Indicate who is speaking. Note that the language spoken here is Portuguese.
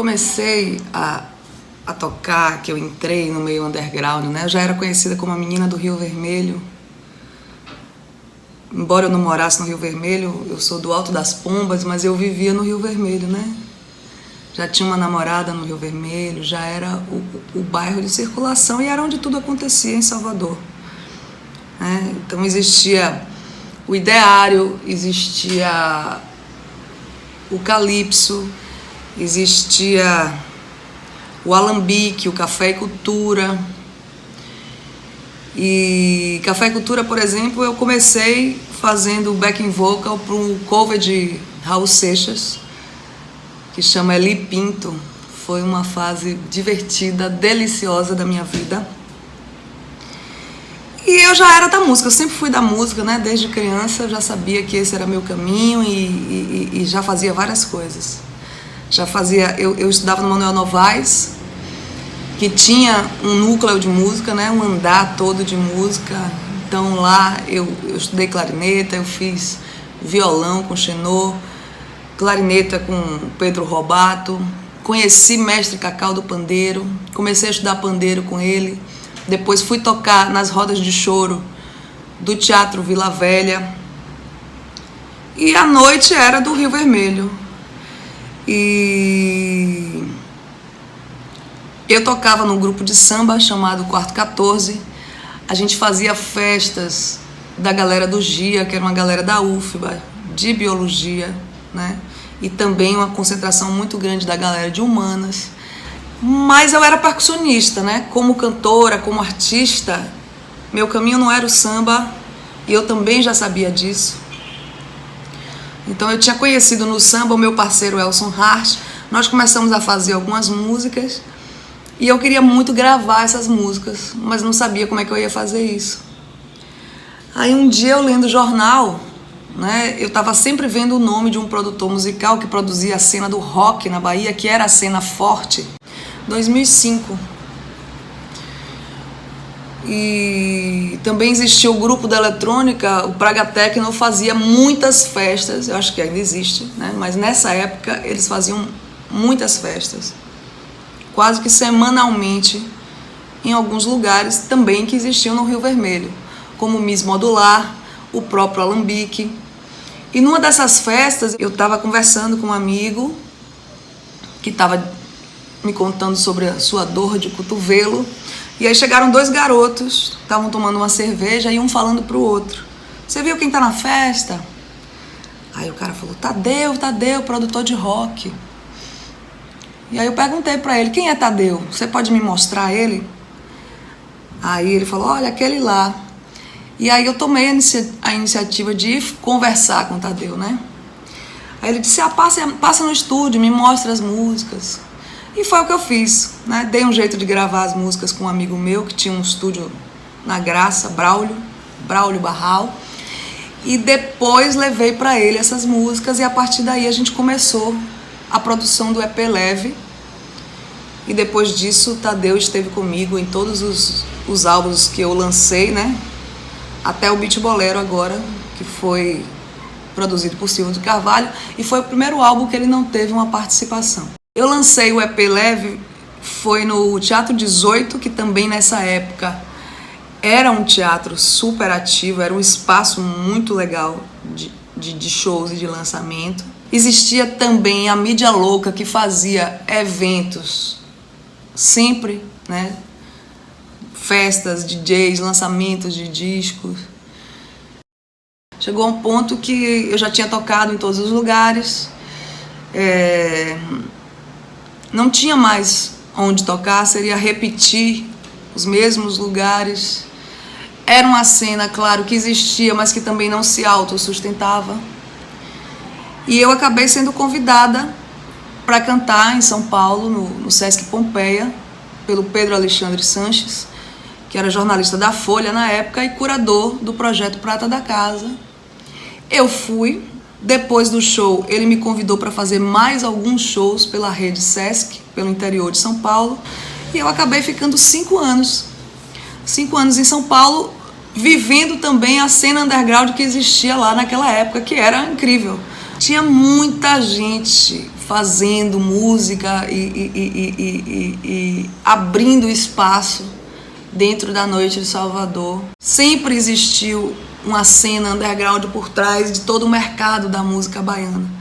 Speaker 1: comecei a tocar, que eu entrei no meio underground, né? Eu já era conhecida como a menina do Rio Vermelho. Embora eu não morasse no Rio Vermelho, eu sou do Alto das Pombas, mas eu vivia no Rio Vermelho, né? Já tinha uma namorada no Rio Vermelho, já era o bairro de circulação e era onde tudo acontecia em Salvador. Então existia o Ideário, existia o Calypso, existia o Alambique, o Café e Cultura. E Café e Cultura, por exemplo, eu comecei fazendo backing vocal para um cover de Raul Seixas, que chama Eli Pinto. Foi uma fase divertida, deliciosa da minha vida. E eu já era da música, eu sempre fui da música, né? Desde criança eu já sabia que esse era meu caminho e já fazia várias coisas. Eu estudava no Manuel Novaes, que tinha um núcleo de música, né? Um andar todo de música. Então lá eu estudei clarineta, eu fiz violão com Chenô, clarineta com Pedro Robato, conheci mestre Cacau do pandeiro, comecei a estudar pandeiro com ele, depois fui tocar nas rodas de choro do Teatro Vila Velha e a noite era do Rio Vermelho. E eu tocava num grupo de samba chamado Quarto 14, a gente fazia festas da galera do GIA, que era uma galera da UFBA, de biologia, né? E também uma concentração muito grande da galera de humanas. Mas eu era percussionista, né? Como cantora, como artista, meu caminho não era o samba e eu também já sabia disso. Então eu tinha conhecido no samba o meu parceiro Elson Hart, nós começamos a fazer algumas músicas e eu queria muito gravar essas músicas, mas não sabia como é que eu ia fazer isso. Aí um dia eu lendo o jornal, né, eu estava sempre vendo o nome de um produtor musical que produzia a cena do rock na Bahia, que era a cena forte, 2005. E também existia o grupo da eletrônica, o Praga Techno, fazia muitas festas, eu acho que ainda existe, né, mas nessa época eles faziam muitas festas, quase que semanalmente, em alguns lugares também que existiam no Rio Vermelho, como o Miss Modular, o próprio Alambique. E numa dessas festas eu estava conversando com um amigo que estava me contando sobre a sua dor de cotovelo, e aí chegaram dois garotos, estavam tomando uma cerveja e um falando pro outro: "Você viu quem tá na festa?" Aí o cara falou: Tadeu, produtor de rock. E aí eu perguntei pra ele: "Quem é Tadeu? Você pode me mostrar ele?" Aí ele falou: "Olha, aquele lá." E aí eu tomei a iniciativa de ir conversar com o Tadeu, né? Aí ele disse: passa no estúdio, me mostra as músicas. E foi o que eu fiz, né? Dei um jeito de gravar as músicas com um amigo meu que tinha um estúdio na Graça, Braulio Barral. E depois levei para ele essas músicas e a partir daí a gente começou a produção do EP Leve. E depois disso o Tadeu esteve comigo em todos os álbuns que eu lancei, né? Até o Beat Bolero agora, que foi produzido por Silvio de Carvalho, e foi o primeiro álbum que ele não teve uma participação. Eu lancei o EP Leve, foi no Teatro 18, que também nessa época era um teatro super ativo, era um espaço muito legal de shows e de lançamento. Existia também a Mídia Louca, que fazia eventos sempre, né? Festas, DJs, lançamentos de discos. Chegou a um ponto que eu já tinha tocado em todos os lugares, não tinha mais onde tocar, seria repetir os mesmos lugares. Era uma cena, claro, que existia, mas que também não se autossustentava. E eu acabei sendo convidada para cantar em São Paulo, no Sesc Pompeia, pelo Pedro Alexandre Sanches, que era jornalista da Folha na época e curador do projeto Prata da Casa. Eu fui, depois do show ele me convidou para fazer mais alguns shows pela rede Sesc, pelo interior de São Paulo, e eu acabei ficando 5 anos. 5 anos em São Paulo, vivendo também a cena underground que existia lá naquela época, que era incrível. Tinha muita gente fazendo música e abrindo espaço dentro da noite de Salvador. Sempre existiu uma cena underground por trás de todo o mercado da música baiana.